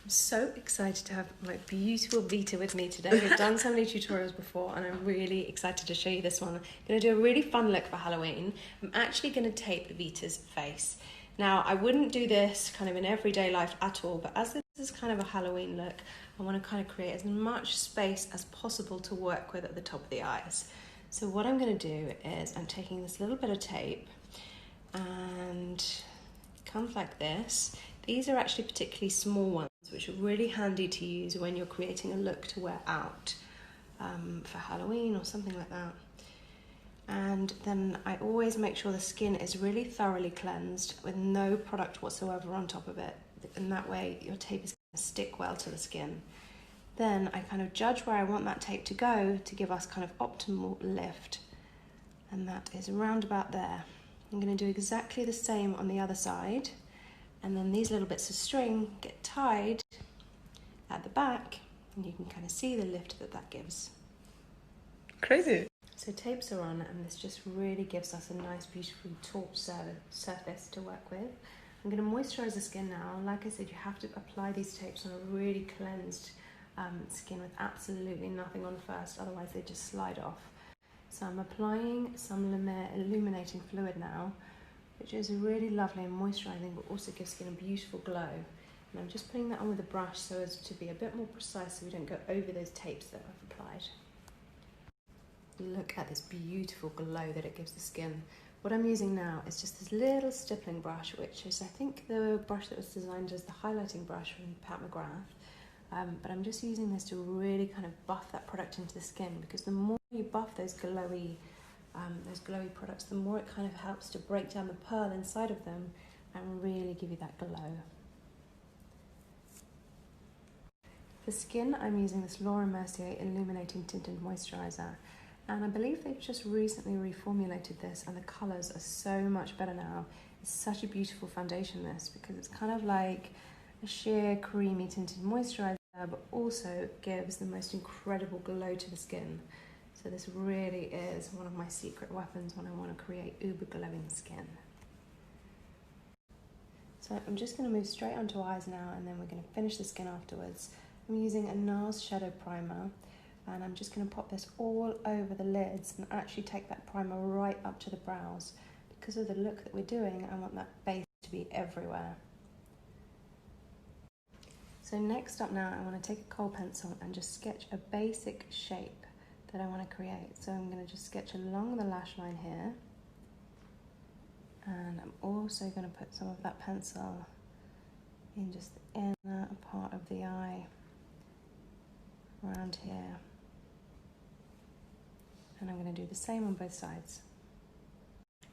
I'm so excited to have my beautiful Vita with me today. We've done so many tutorials before and I'm really excited to show you this one. I'm going to do a really fun look for Halloween. I'm actually going to tape Vita's face. Now, I wouldn't do this kind of in everyday life at all, but as this is kind of a Halloween look, I want to kind of create as much space as possible to work with at the top of the eyes. So what I'm going to do is I'm taking this little bit of tape and it comes like this. These are actually particularly small ones, which are really handy to use when you're creating a look to wear out for Halloween or something like that. And then I always make sure the skin is really thoroughly cleansed with no product whatsoever on top of it. And that way your tape is going to stick well to the skin. Then I kind of judge where I want that tape to go to give us kind of optimal lift. And that is around about there. I'm going to do exactly the same on the other side. And then these little bits of string get tied at the back and you can kind of see the lift that that gives. Crazy. So tapes are on and this just really gives us a nice, beautifully taut surface to work with. I'm going to moisturize the skin now. Like I said, you have to apply these tapes on a really cleansed skin with absolutely nothing on first, otherwise they just slide off. So I'm applying some illuminating fluid now, which is really lovely and moisturising, but also gives skin a beautiful glow. And I'm just putting that on with a brush so as to be a bit more precise so we don't go over those tapes that I've applied. Look at this beautiful glow that it gives the skin. What I'm using now is just this little stippling brush, which is I think the brush that was designed as the highlighting brush from Pat McGrath. But I'm just using this to really kind of buff that product into the skin, because the more you buff those glowy products, the more it kind of helps to break down the pearl inside of them and really give you that glow. For skin, I'm using this Laura Mercier Illuminating Tinted Moisturiser, and I believe they've just recently reformulated this and the colours are so much better now. It's such a beautiful foundation, this, because it's kind of like a sheer creamy tinted moisturiser, but also gives the most incredible glow to the skin. So this really is one of my secret weapons when I want to create uber glowing skin. So I'm just going to move straight onto eyes now, and then we're going to finish the skin afterwards. I'm using a NARS shadow primer, and I'm just going to pop this all over the lids and actually take that primer right up to the brows. Because of the look that we're doing, I want that base to be everywhere. So next up now, I want to take a kohl pencil and just sketch a basic shape that I want to create. So I'm going to just sketch along the lash line here, and I'm also going to put some of that pencil in just the inner part of the eye around here, and I'm going to do the same on both sides.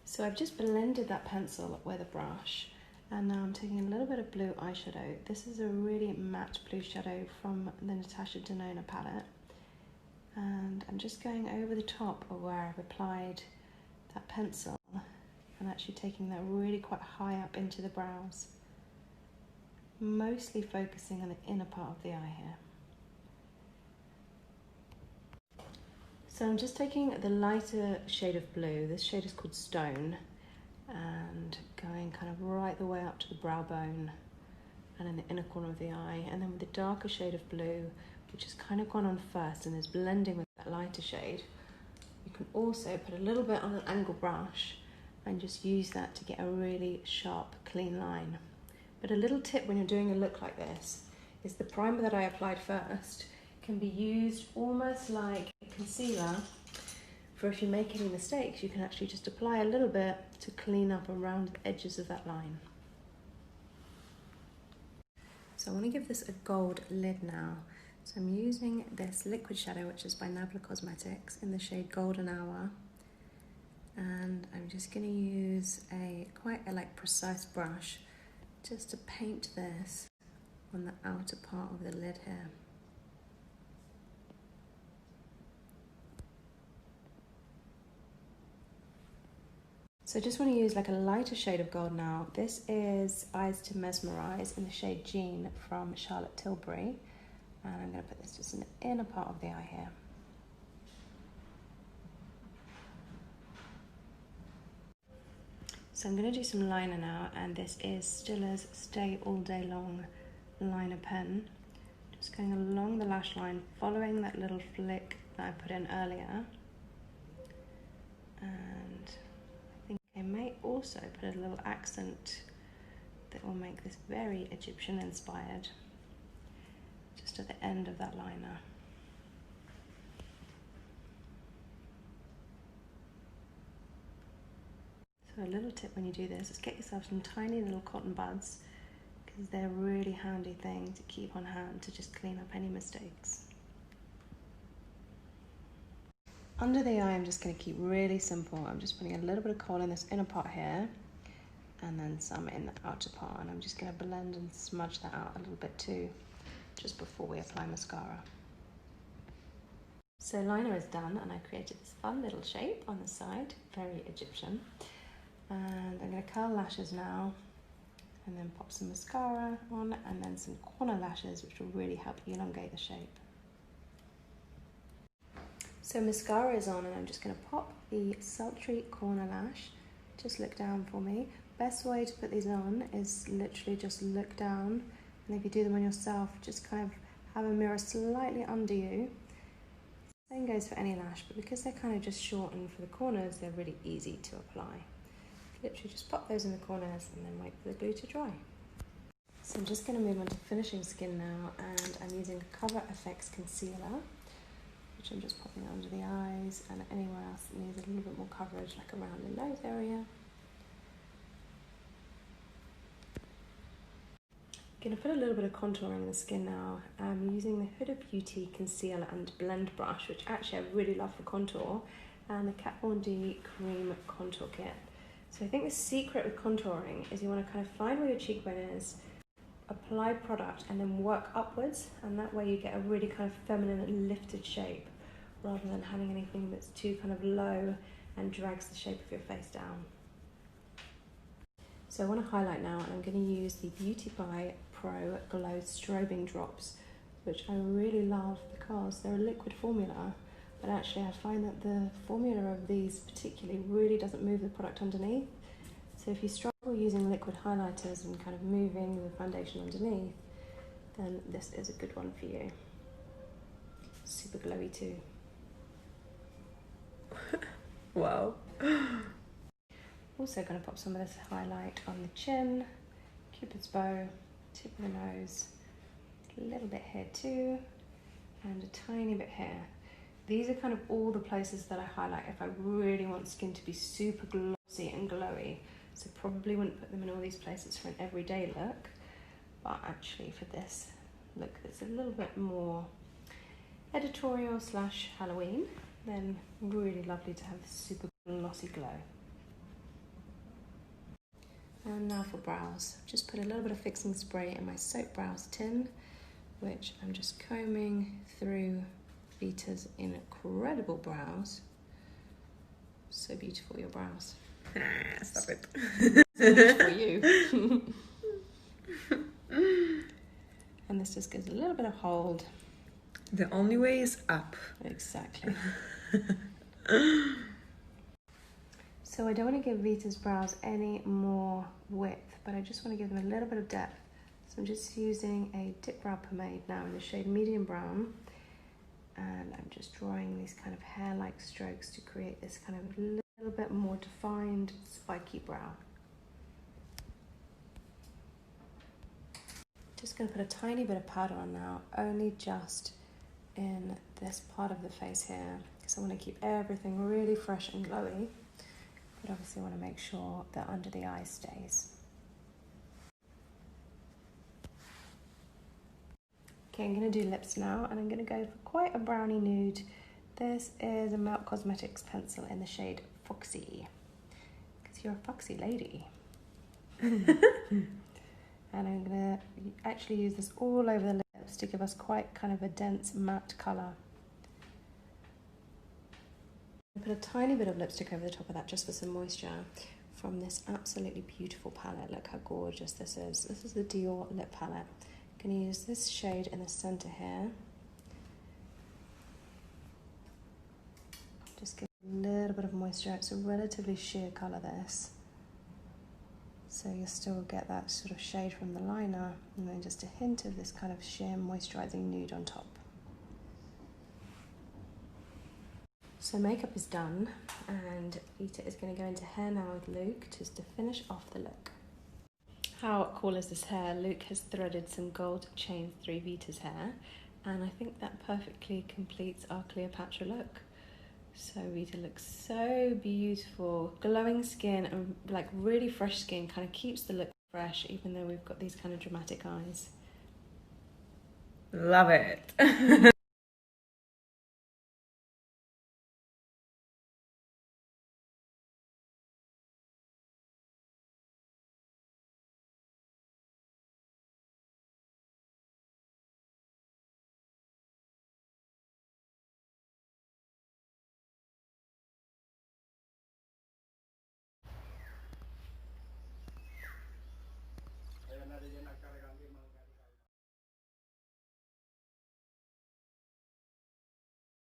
So I've just blended that pencil with a brush, and now I'm taking a little bit of blue eyeshadow. This is a really matte blue shadow from the Natasha Denona palette. And I'm just going over the top of where I've applied that pencil and actually taking that really quite high up into the brows, mostly focusing on the inner part of the eye here. So I'm just taking the lighter shade of blue, this shade is called Stone, and going kind of right the way up to the brow bone and in the inner corner of the eye, and then with the darker shade of blue, which has kind of gone on first and is blending with that lighter shade. You can also put a little bit on an angle brush and just use that to get a really sharp, clean line. But a little tip when you're doing a look like this is the primer that I applied first can be used almost like a concealer, for if you make any mistakes, you can actually just apply a little bit to clean up around the edges of that line. So I want to give this a gold lid now. So I'm using this liquid shadow, which is by Nabla Cosmetics, in the shade Golden Hour, and I'm just going to use quite a precise brush just to paint this on the outer part of the lid here. So I just want to use like a lighter shade of gold now. This is Eyes to Mesmerize in the shade Jean from Charlotte Tilbury. And I'm going to put this just in the inner part of the eye here. So I'm going to do some liner now, and this is Stilla's Stay All Day Long liner pen, just going along the lash line, following that little flick that I put in earlier. And I think I may also put a little accent that will make this very Egyptian inspired, just at the end of that liner. So a little tip when you do this is get yourself some tiny little cotton buds, because they're a really handy thing to keep on hand to just clean up any mistakes. Under the eye, I'm just going to keep really simple. I'm just putting a little bit of kohl in this inner part here, and then some in the outer part, and I'm just going to blend and smudge that out a little bit too, just before we apply mascara. So liner is done, and I created this fun little shape on the side, very Egyptian. And I'm going to curl lashes now, and then pop some mascara on, and then some corner lashes, which will really help elongate the shape. So mascara is on, and I'm just going to pop the sultry corner lash. Just look down for me. Best way to put these on is literally just look down, and if you do them on yourself, just kind of have a mirror slightly under you. Same goes for any lash, but because they're kind of just shortened for the corners, they're really easy to apply. Literally just pop those in the corners and then wait for the glue to dry. So I'm just going to move on to finishing skin now, and I'm using Cover FX concealer, which I'm just popping under the eyes and anywhere else that needs a little bit more coverage, like around the nose area. I'm going to put a little bit of contouring in the skin now. I'm using the Huda Beauty concealer and blend brush, which actually I really love for contour, and the Kat Von D cream contour kit. So I think the secret with contouring is you want to kind of find where your cheekbone is, apply product, and then work upwards, and that way you get a really kind of feminine and lifted shape, rather than having anything that's too kind of low and drags the shape of your face down. So I want to highlight now, and I'm going to use the Beauty by Pro Glow Strobing Drops, which I really love because they're a liquid formula. But actually I find that the formula of these particularly really doesn't move the product underneath. So if you struggle using liquid highlighters and kind of moving the foundation underneath, then this is a good one for you. Super glowy too. Wow. Also going to pop some of this highlight on the chin, Cupid's bow, tip of the nose, a little bit here too, and a tiny bit here. These are kind of all the places that I highlight if I really want skin to be super glossy and glowy. So probably wouldn't put them in all these places for an everyday look, but actually for this look that's a little bit more editorial / Halloween, then really lovely to have super glossy glow. And now for brows. I've just put a little bit of fixing spray in my soap brows tin, which I'm just combing through Vita's incredible brows. So beautiful, your brows. Stop it. So much for you. And this just gives a little bit of hold. The only way is up. Exactly. So I don't want to give Vita's brows any more width, but I just want to give them a little bit of depth. So I'm just using a dip brow pomade now in the shade medium brown, and I'm just drawing these kind of hair-like strokes to create this kind of little bit more defined spiky brow. Just going to put a tiny bit of powder on now, only just in this part of the face here, because I want to keep everything really fresh and glowy, but obviously I want to make sure that under the eye stays. Okay, I'm going to do lips now, and I'm going to go for quite a browny nude. This is a Melt Cosmetics pencil in the shade Foxy, because you're a foxy lady. And I'm going to actually use this all over the lips to give us quite kind of a dense matte colour. Put a tiny bit of lipstick over the top of that just for some moisture from this absolutely beautiful palette. Look how gorgeous this is. This is the Dior lip palette. I'm going to use this shade in the centre here. Just give a little bit of moisture. It's a relatively sheer colour, this. So you'll still get that sort of shade from the liner, and then just a hint of this kind of sheer moisturising nude on top. So makeup is done, and Vita is going to go into hair now with Luke just to finish off the look. How cool is this hair? Luke has threaded some gold chains through Vita's hair, and I think that perfectly completes our Cleopatra look. So Vita looks so beautiful. Glowing skin and like really fresh skin kind of keeps the look fresh, even though we've got these kind of dramatic eyes. Love it.